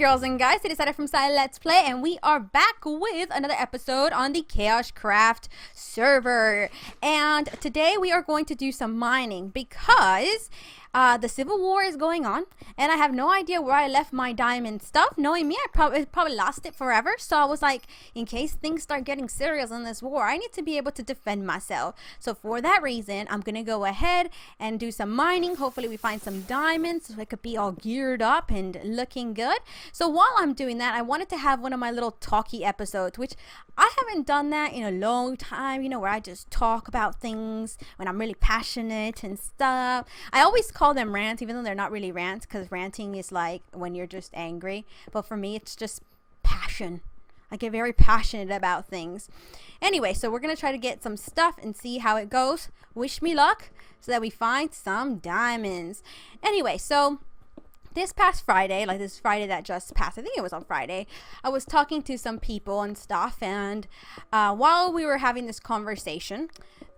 girls and guys, it is Sada from ZaiLetsPlay, and we are back with another episode on the KaoshKraft server. And today we are going to do some mining because the Civil War is going on, and I have no idea where I left my diamond stuff. Knowing me, I probably lost it forever. So I was like, in case things start getting serious in this war, I need to be able to defend myself. So for that reason, I'm gonna go ahead and do some mining. Hopefully we find some diamonds so I could be all geared up and looking good. So while I'm doing that, I wanted to have one of my little talky episodes, which I haven't done that in a long time, you know, where I just talk about things when I'm really passionate and stuff. I always call them rants, even though they're not really rants, because ranting is like when you're just angry. But for me, it's just passion. I get very passionate about things. Anyway, so we're going to try to get some stuff and see how it goes. Wish me luck so that we find some diamonds. Anyway, so this past Friday, like this Friday that just passed, I think it was on Friday, I was talking to some people and stuff, and while we were having this conversation,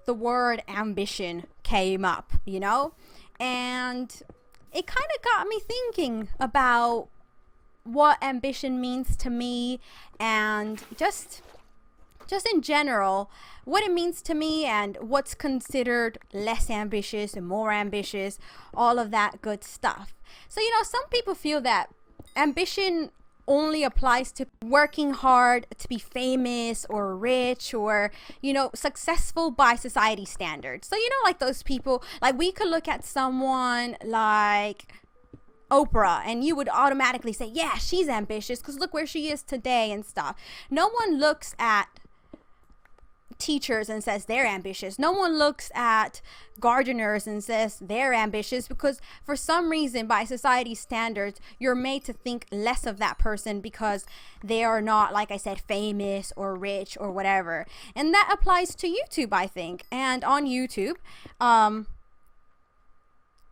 the word ambition came up, you know, and it kind of got me thinking about what ambition means to me, and just in general, what it means to me and what's considered less ambitious and more ambitious, all of that good stuff. So, you know, some people feel that ambition only applies to working hard to be famous or rich or, you know, successful by society standards. So, you know, like those people, like we could look at someone like Oprah and you would automatically say, yeah, she's ambitious because look where she is today and stuff. No one looks at teachers and says they're ambitious. No one looks at gardeners and says they're ambitious, because for some reason by society standards you're made to think less of that person because they are not, like I said, famous or rich or whatever. And that applies to YouTube, I think. And on YouTube,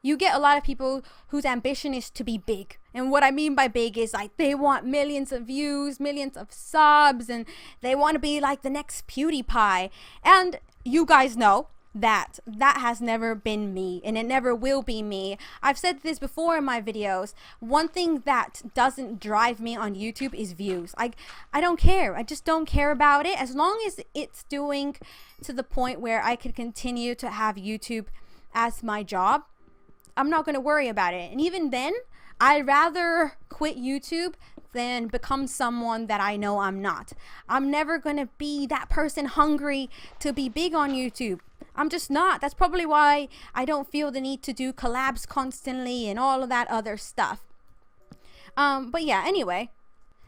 you get a lot of people whose ambition is to be big. And what I mean by big is like they want millions of views, millions of subs, and they want to be like the next PewDiePie. And you guys know that that has never been me, and it never will be me. I've said this before in my videos. One thing that doesn't drive me on YouTube is views. I don't care. I just don't care about it. As long as it's doing to the point where I can continue to have YouTube as my job, I'm not going to worry about it. And even then, I'd rather quit YouTube than become someone that I know I'm not. I'm never going to be that person hungry to be big on YouTube. I'm just not. That's probably why I don't feel the need to do collabs constantly and all of that other stuff. But yeah, anyway,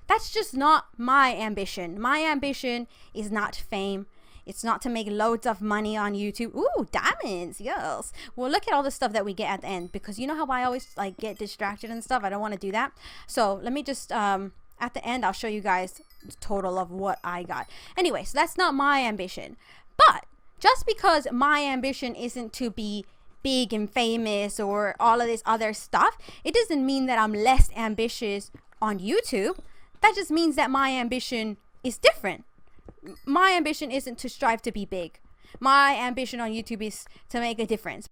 that's just not my ambition. My ambition is not fame. It's not to make loads of money on YouTube. Ooh, diamonds, yes. Well, look at all the stuff that we get at the end, because you know how I always like get distracted and stuff. I don't want to do that. So let me just, at the end, I'll show you guys the total of what I got. Anyway, so that's not my ambition. But just because my ambition isn't to be big and famous or all of this other stuff, it doesn't mean that I'm less ambitious on YouTube. That just means that my ambition is different. My ambition isn't to strive to be big. My ambition on YouTube is to make a difference.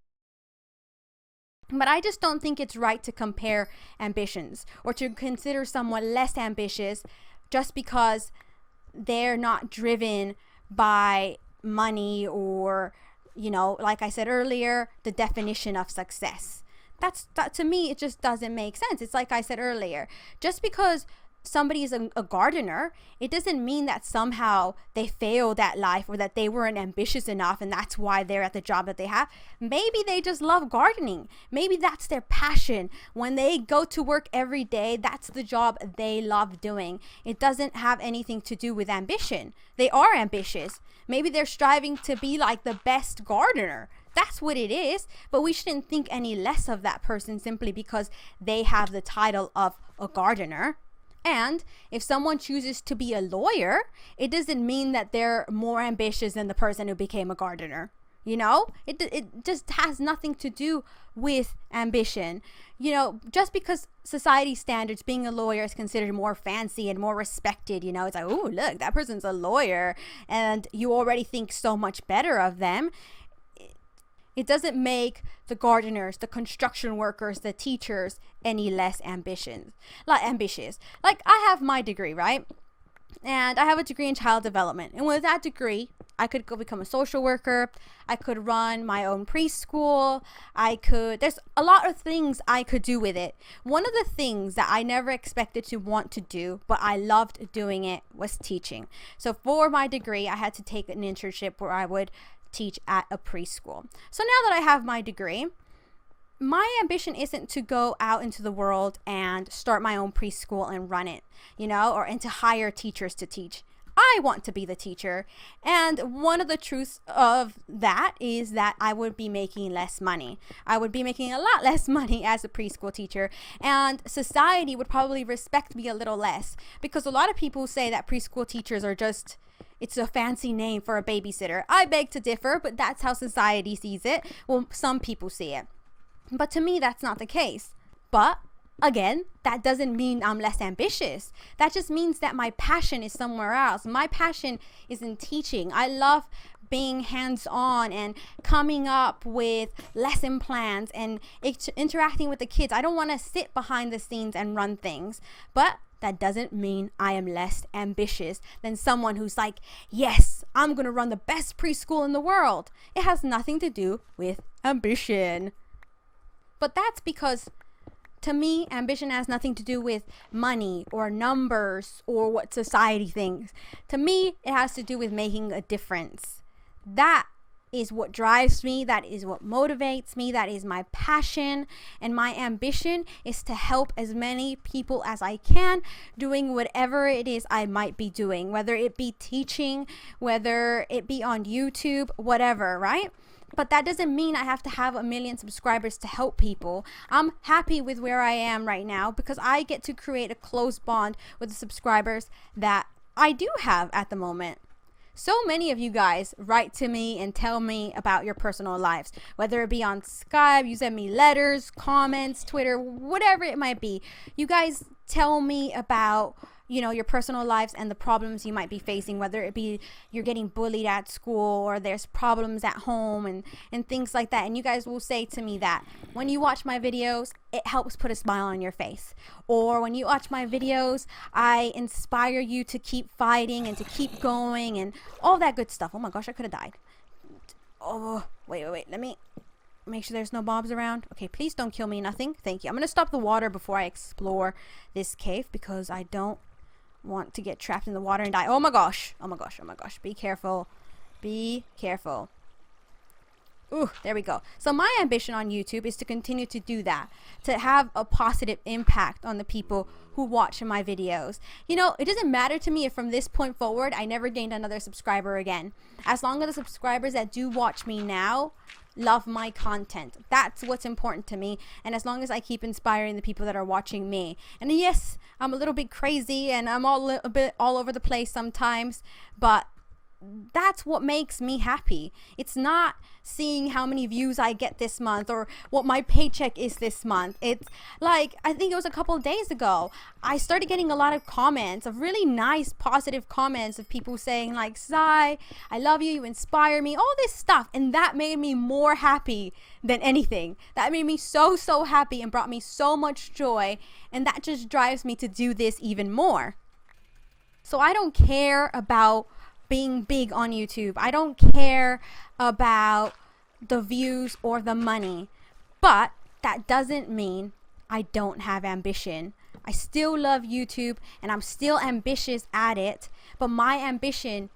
But I just don't think it's right to compare ambitions or to consider someone less ambitious just because they're not driven by money or, you know, like I said earlier, the definition of success. That to me, it just doesn't make sense. It's like I said earlier, just because somebody is a gardener, it doesn't mean that somehow they failed at life or that they weren't ambitious enough and that's why they're at the job that they have. Maybe they just love gardening. Maybe that's their passion. When they go to work every day, that's the job they love doing. It doesn't have anything to do with ambition. They are ambitious. Maybe they're striving to be like the best gardener. That's what it is. But we shouldn't think any less of that person simply because they have the title of a gardener. And if someone chooses to be a lawyer, it doesn't mean that they're more ambitious than the person who became a gardener. You know, it just has nothing to do with ambition. You know, just because society standards, being a lawyer is considered more fancy and more respected, you know, it's like, oh, look, that person's a lawyer, and you already think so much better of them. It doesn't make the gardeners, the construction workers, the teachers any less ambitious. Like, I have my degree, right? And I have a degree in child development. And with that degree, I could go become a social worker. I could run my own preschool. There's a lot of things I could do with it. One of the things that I never expected to want to do, but I loved doing it, was teaching. So for my degree, I had to take an internship where I would teach at a preschool. So now that I have my degree, my ambition isn't to go out into the world and start my own preschool and run it, and to hire teachers to teach. I want to be the teacher. And one of the truths of that is that I would be making less money. I would be making a lot less money as a preschool teacher, and society would probably respect me a little less, because a lot of people say that preschool teachers are just, it's a fancy name for a babysitter. I beg to differ, but that's how society sees it. Well, some people see it. But to me, that's not the case. But again, that doesn't mean I'm less ambitious. That just means that my passion is somewhere else. My passion is in teaching. I love being hands-on and coming up with lesson plans and interacting with the kids. I don't want to sit behind the scenes and run things. But that doesn't mean I am less ambitious than someone who's like, yes, I'm going to run the best preschool in the world. It has nothing to do with ambition. But that's because, to me, ambition has nothing to do with money or numbers or what society thinks. To me, it has to do with making a difference. That is what drives me. That is what motivates me. That is my passion. And my ambition is to help as many people as I can doing whatever it is I might be doing, whether it be teaching, whether it be on YouTube, whatever, right? But that doesn't mean I have to have 1 million subscribers to help people. I'm happy with where I am right now because I get to create a close bond with the subscribers that I do have at the moment. So many of you guys write to me and tell me about your personal lives, whether it be on Skype, you send me letters, comments, Twitter, whatever it might be. You guys tell me about your personal lives and the problems you might be facing, whether it be you're getting bullied at school or there's problems at home and things like that. And you guys will say to me that when you watch my videos, it helps put a smile on your face. Or when you watch my videos, I inspire you to keep fighting and to keep going and all that good stuff. Oh my gosh, I could have died. Oh, wait. Let me make sure there's no mobs around. Okay, please don't kill me, nothing. Thank you. I'm going to stop the water before I explore this cave because I don't want to get trapped in the water and die. Oh my gosh. Be careful. Ooh, there we go. So my ambition on YouTube is to continue to do that, to have a positive impact on the people who watch my videos. It doesn't matter to me if from this point forward I never gained another subscriber again. As long as the subscribers that do watch me now love my content, that's what's important to me. And as long as I keep inspiring the people that are watching me, and yes, I'm a little bit crazy and I'm a bit all over the place sometimes, but that's what makes me happy. It's not seeing how many views I get this month or what my paycheck is this month. It's like, I think it was a couple of days ago, I started getting a lot of comments, of really nice positive comments of people saying like, Zai, I love you, you inspire me, all this stuff. And that made me more happy than anything. That made me so happy and brought me so much joy. And that just drives me to do this even more. So I don't care about being big on YouTube. I don't care about the views or the money, but that doesn't mean I don't have ambition. I still love YouTube and I'm still ambitious at it, but my ambition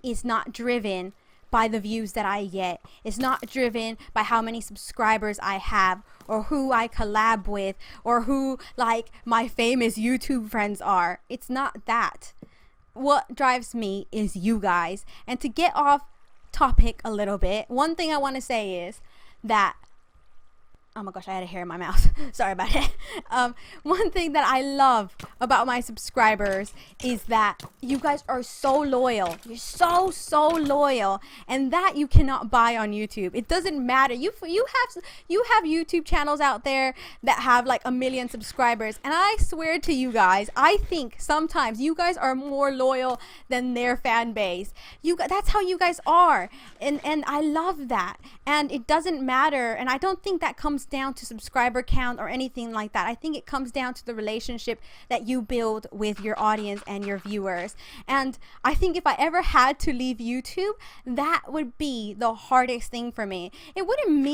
is not driven by the views that I get. It's not driven by how many subscribers I have or who I collab with or who like my famous YouTube friends are. It's not that. What drives me is you guys. And to get off topic a little bit, one thing I want to say is that Oh my gosh, I had a hair in my mouth. Sorry about it. One thing that I love about my subscribers is that you guys are so loyal. You're so loyal, and that you cannot buy on YouTube. It doesn't matter. You have YouTube channels out there that have like 1 million subscribers, and I swear to you guys, I think sometimes you guys are more loyal than their fan base. That's how you guys are, and I love that. And it doesn't matter, and I don't think that comes down to subscriber count or anything like that. I think it comes down to the relationship that you build with your audience and your viewers. And I think if I ever had to leave YouTube, that would be the hardest thing for me. It wouldn't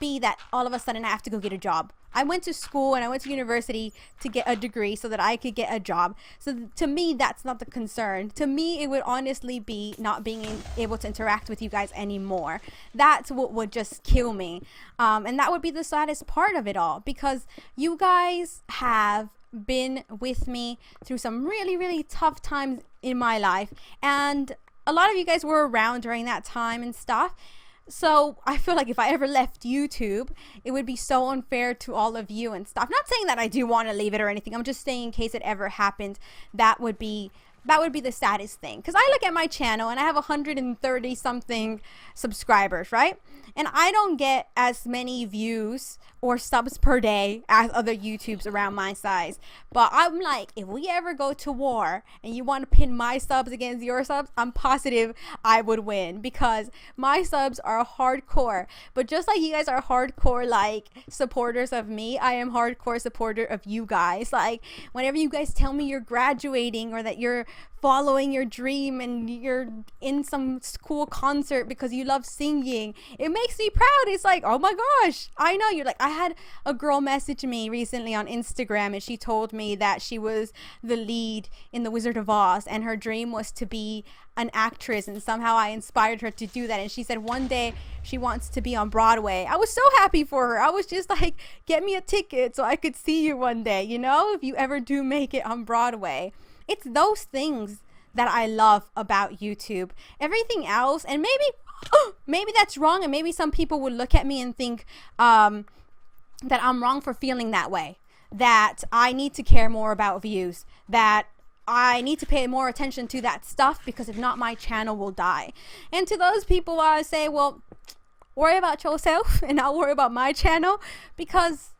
be that all of a sudden I have to go get a job. I went to school and I went to university to get a degree so that I could get a job. So to me, that's not the concern. To me, it would honestly be not being able to interact with you guys anymore. That's what would just kill me. And that would be the saddest part of it all, because you guys have been with me through some really tough times in my life. And a lot of you guys were around during that time and stuff. So I feel like if I ever left YouTube, it would be so unfair to all of you and stuff. Not saying that I do want to leave it or anything. I'm just saying in case it ever happened, that would be the saddest thing. Because I look at my channel and I have 130 something subscribers, right? And I don't get as many views or subs per day as other YouTubes around my size. But I'm like, if we ever go to war and you want to pin my subs against your subs, I'm positive I would win, because my subs are hardcore. But just like you guys are hardcore like supporters of me, I am hardcore supporter of you guys. Like whenever you guys tell me you're graduating or that you're following your dream and you're in some cool concert because you love singing, it makes me proud. It's like, oh my gosh, I know. You're like, I had a girl message me recently on Instagram and she told me that she was the lead in The Wizard of Oz and her dream was to be an actress, and somehow I inspired her to do that. And she said one day she wants to be on Broadway. I was so happy for her. I was just like, get me a ticket so I could see you one day, you know, if you ever do make it on Broadway. It's those things that I love about YouTube. Everything else, and maybe that's wrong, and maybe some people would look at me and think that I'm wrong for feeling that way, that I need to care more about views, that I need to pay more attention to that stuff, because if not, my channel will die. And to those people, I say, well, worry about yourself and I'll worry about my channel, because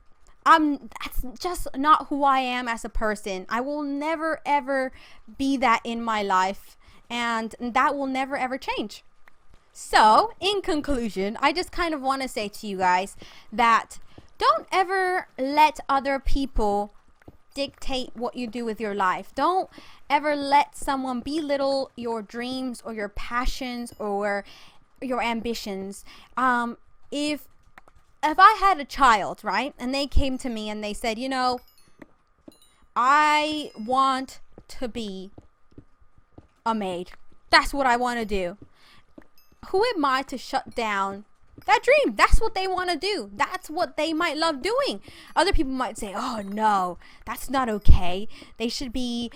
that's just not who I am as a person. I will never ever be that in my life, and that will never ever change. So in conclusion, I just kind of want to say to you guys that don't ever let other people dictate what you do with your life. Don't ever let someone belittle your dreams or your passions or your ambitions. If I had a child, right, and they came to me and they said, you know, I want to be a maid. That's what I want to do. Who am I to shut down that dream? That's what they want to do. That's what they might love doing. Other people might say, oh no, that's not okay. They should be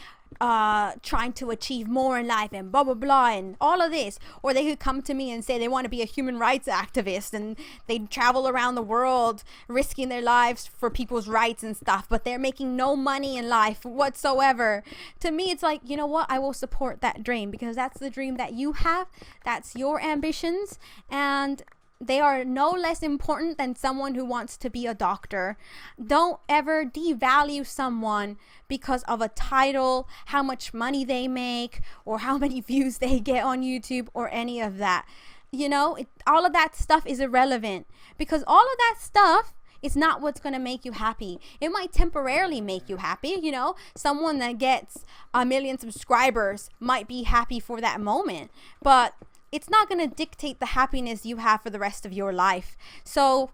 trying to achieve more in life and blah blah blah and all of this. Or they could come to me and say they want to be a human rights activist and they travel around the world risking their lives for people's rights and stuff, but they're making no money in life whatsoever. To me, it's like, you know what, I will support that dream, because that's the dream that you have, that's your ambitions, and they are no less important than someone who wants to be a doctor. Don't ever devalue someone because of a title, how much money they make, or how many views they get on YouTube, or any of that. You know, all of that stuff is irrelevant, because all of that stuff is not what's going to make you happy. It might temporarily make you happy. You know, someone that gets 1 million subscribers might be happy for that moment, but it's not going to dictate the happiness you have for the rest of your life. So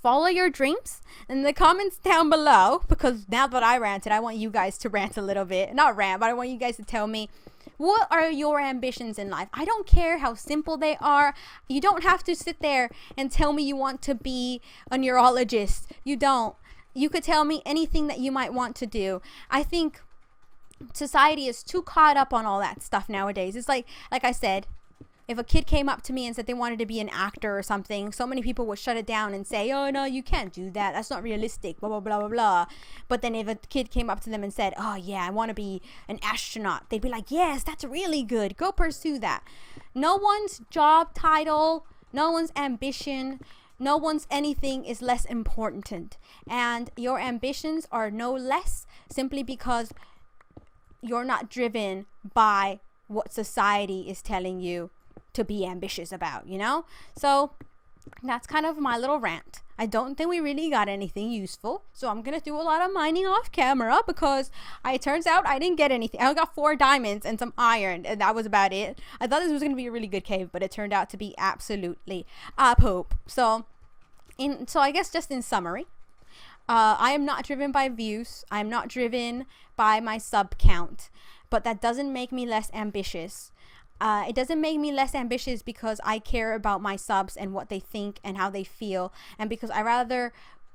follow your dreams in the comments down below, because now that I ranted, I want you guys to rant a little bit. Not rant, but I want you guys to tell me, what are your ambitions in life? I don't care how simple they are. You don't have to sit there and tell me you want to be a neurologist. You don't. You could tell me anything that you might want to do. I think society is too caught up on all that stuff nowadays. It's like I said, if a kid came up to me and said they wanted to be an actor or something, so many people would shut it down and say, oh no, you can't do that, that's not realistic, blah blah blah blah blah. But then if a kid came up to them and said, oh yeah, I want to be an astronaut, they'd be like, yes, that's really good, go pursue that. No one's job title, no one's ambition, no one's anything is less important, and your ambitions are no less simply because you're not driven by what society is telling you to be ambitious about, you know? So that's kind of my little rant. I don't think we really got anything useful, so I'm gonna do a lot of mining off camera because it turns out I didn't get anything. I got 4 diamonds and some iron, and that was about it. I thought this was gonna be a really good cave, but it turned out to be absolutely a poop. So I guess just in summary, I am not driven by views. I am not driven by my sub count, but that doesn't make me less ambitious. It doesn't make me less ambitious because I care about my subs and what they think and how they feel, and because I rather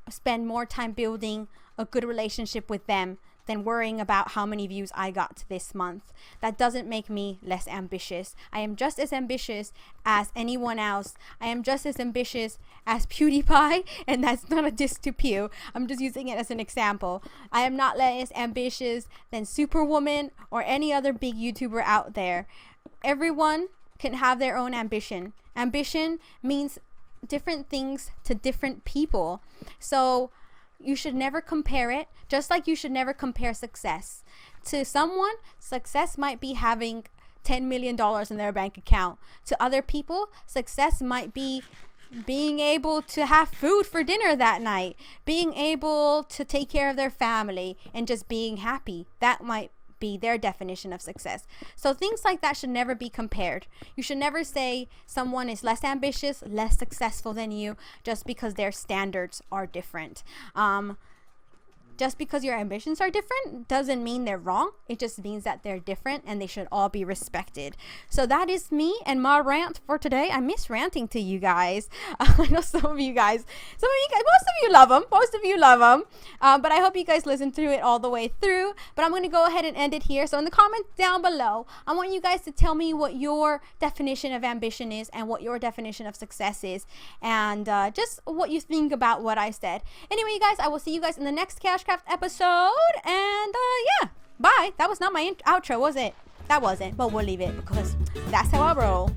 spend more time building a good relationship with them than worrying about how many views I got this month. That doesn't make me less ambitious. I am just as ambitious as anyone else. I am just as ambitious as PewDiePie, and that's not a diss to Pew. I'm just using it as an example. I am not less ambitious than Superwoman or any other big YouTuber out there. Everyone can have their own ambition. Ambition means different things to different people. So you should never compare it, just like you should never compare success. To someone, success might be having $10 million in their bank account. To other people, success might be being able to have food for dinner that night, being able to take care of their family, and just being happy. That might be their definition of success. So things like that should never be compared. You should never say someone is less ambitious, less successful than you, just because their standards are different. Just because your ambitions are different doesn't mean they're wrong. It just means that they're different and they should all be respected. So that is me and my rant for today. I miss ranting to you guys. I know most of you guys love them. Most of you love them. But I hope you guys listen through it all the way through. But I'm going to go ahead and end it here. So in the comments down below, I want you guys to tell me what your definition of ambition is and what your definition of success is. And just what you think about what I said. Anyway, you guys, I will see you guys in the next KaoshKraft episode, and yeah, bye. That was not my outro, was it? That wasn't, but we'll leave it because that's how I roll.